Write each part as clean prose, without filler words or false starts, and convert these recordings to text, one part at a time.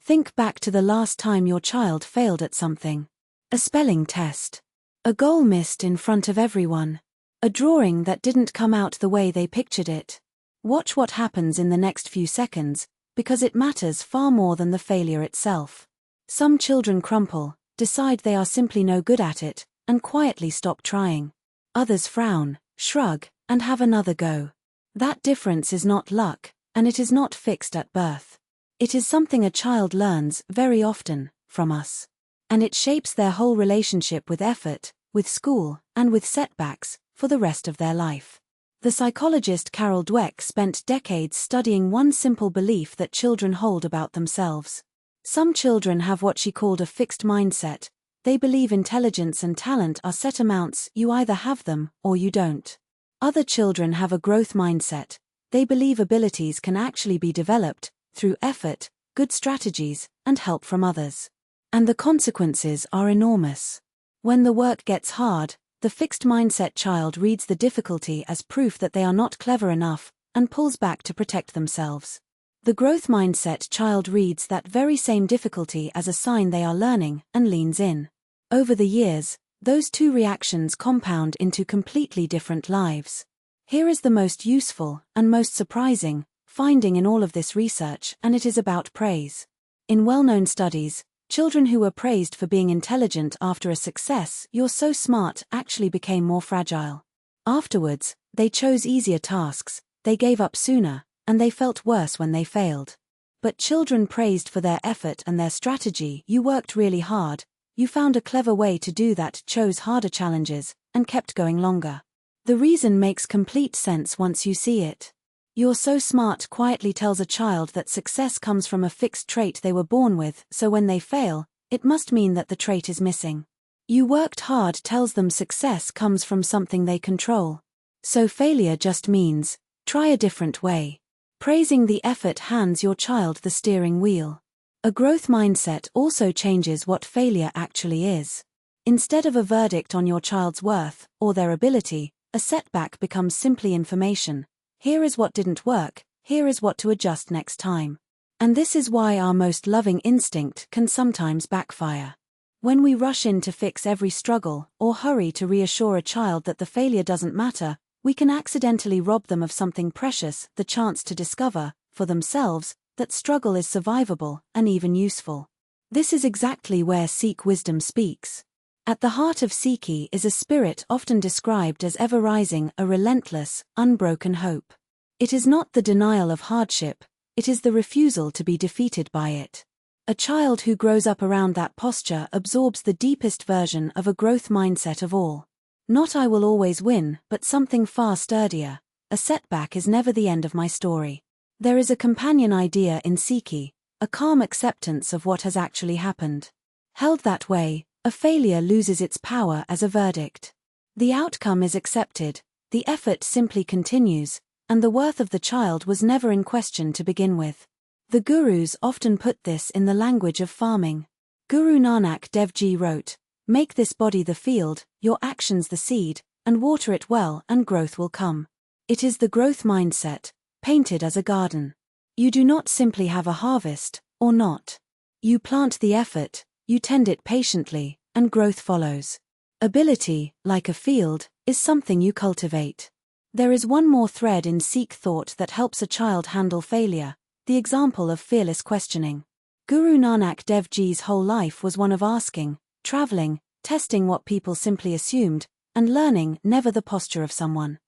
Think back to the last time your child failed at something. A spelling test. A goal missed in front of everyone. A drawing that didn't come out the way they pictured it. Watch what happens in the next few seconds, because it matters far more than the failure itself. Some children crumple, decide they are simply no good at it, and quietly stop trying. Others frown, shrug, and have another go. That difference is not luck, and it is not fixed at birth. It is something a child learns, very often, from us. And it shapes their whole relationship with effort, with school, and with setbacks, for the rest of their life. The psychologist Carol Dweck spent decades studying one simple belief that children hold about themselves. Some children have what she called a fixed mindset. They believe intelligence and talent are set amounts, you either have them, or you don't. Other children have a growth mindset. They believe abilities can actually be developed, through effort, good strategies, and help from others. And the consequences are enormous. When the work gets hard, the fixed mindset child reads the difficulty as proof that they are not clever enough, and pulls back to protect themselves. The growth mindset child reads that very same difficulty as a sign they are learning, and leans in. Over the years, those two reactions compound into completely different lives. Here is the most useful, and most surprising, finding in all of this research, and it is about praise. In well-known studies, children who were praised for being intelligent after a success, "You're so smart," actually became more fragile. Afterwards, they chose easier tasks, they gave up sooner, and they felt worse when they failed. But children praised for their effort and their strategy, "You worked really hard, you found a clever way to do that," chose harder challenges, and kept going longer. The reason makes complete sense once you see it. "You're so smart" quietly tells a child that success comes from a fixed trait they were born with, so when they fail, it must mean that the trait is missing. "You worked hard" tells them success comes from something they control. So failure just means, try a different way. Praising the effort hands your child the steering wheel. A growth mindset also changes what failure actually is. Instead of a verdict on your child's worth, or their ability, a setback becomes simply information. Here is what didn't work, here is what to adjust next time. And this is why our most loving instinct can sometimes backfire. When we rush in to fix every struggle, or hurry to reassure a child that the failure doesn't matter, we can accidentally rob them of something precious, the chance to discover, for themselves, that struggle is survivable, and even useful. This is exactly where Sikh wisdom speaks. At the heart of Sikhi is a spirit often described as ever-rising, a relentless, unbroken hope. It is not the denial of hardship, it is the refusal to be defeated by it. A child who grows up around that posture absorbs the deepest version of a growth mindset of all. Not "I will always win," but something far sturdier. A setback is never the end of my story. There is a companion idea in Sikhi, a calm acceptance of what has actually happened. Held that way, a failure loses its power as a verdict. The outcome is accepted, the effort simply continues, and the worth of the child was never in question to begin with. The gurus often put this in the language of farming. Guru Nanak Dev Ji wrote, "Make this body the field, your actions the seed, and water it well and growth will come." It is the growth mindset, painted as a garden. You do not simply have a harvest, or not. You plant the effort, you tend it patiently, and growth follows. Ability, like a field, is something you cultivate. There is one more thread in Sikh thought that helps a child handle failure, the example of fearless questioning. Guru Nanak Dev Ji's whole life was one of asking, traveling, testing what people simply assumed, and learning, never the posture of someone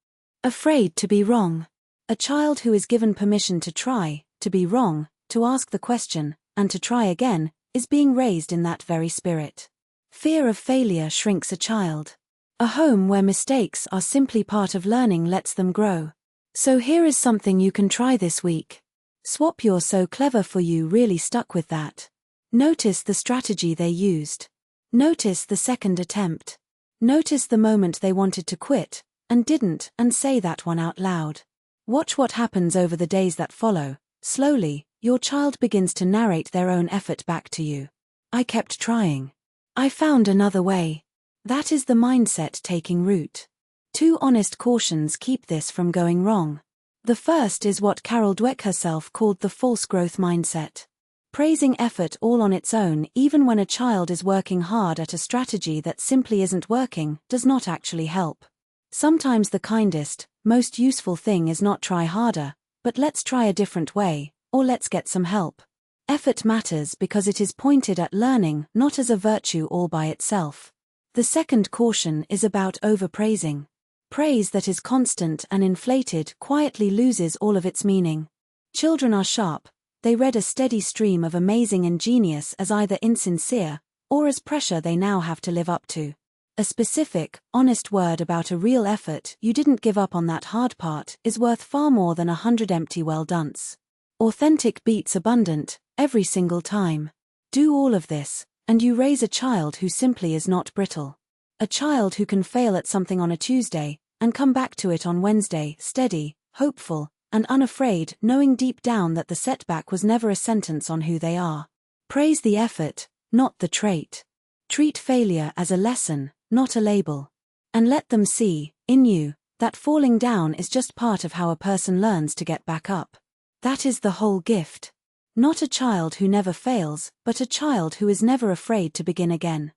afraid to be wrong. A child who is given permission to try, to be wrong, to ask the question, and to try again, is being raised in that very spirit. Fear of failure shrinks a child. A home where mistakes are simply part of learning lets them grow. So here is something you can try this week. Swap "You're so clever" for "You really stuck with that." Notice the strategy they used. Notice the second attempt. Notice the moment they wanted to quit, and didn't, and say that one out loud. Watch what happens over the days that follow. Slowly, your child begins to narrate their own effort back to you. "I kept trying. I found another way." That is the mindset taking root. Two honest cautions keep this from going wrong. The first is what Carol Dweck herself called the false growth mindset. Praising effort all on its own, even when a child is working hard at a strategy that simply isn't working, does not actually help. Sometimes the kindest, most useful thing is not try harder, but let's try a different way, or let's get some help. Effort matters because it is pointed at learning, not as a virtue all by itself. The second caution is about overpraising. Praise that is constant and inflated quietly loses all of its meaning. Children are sharp. They read a steady stream of amazing and genius as either insincere, or as pressure they now have to live up to. A specific, honest word about a real effort, you didn't give up on that hard part, is worth far more than 100 empty well dones. Authentic beats abundant, every single time. Do all of this, and you raise a child who simply is not brittle. A child who can fail at something on a Tuesday, and come back to it on Wednesday, steady, hopeful, and unafraid, knowing deep down that the setback was never a sentence on who they are. Praise the effort, not the trait. Treat failure as a lesson, not a label. And let them see, in you, that falling down is just part of how a person learns to get back up. That is the whole gift. Not a child who never fails, but a child who is never afraid to begin again.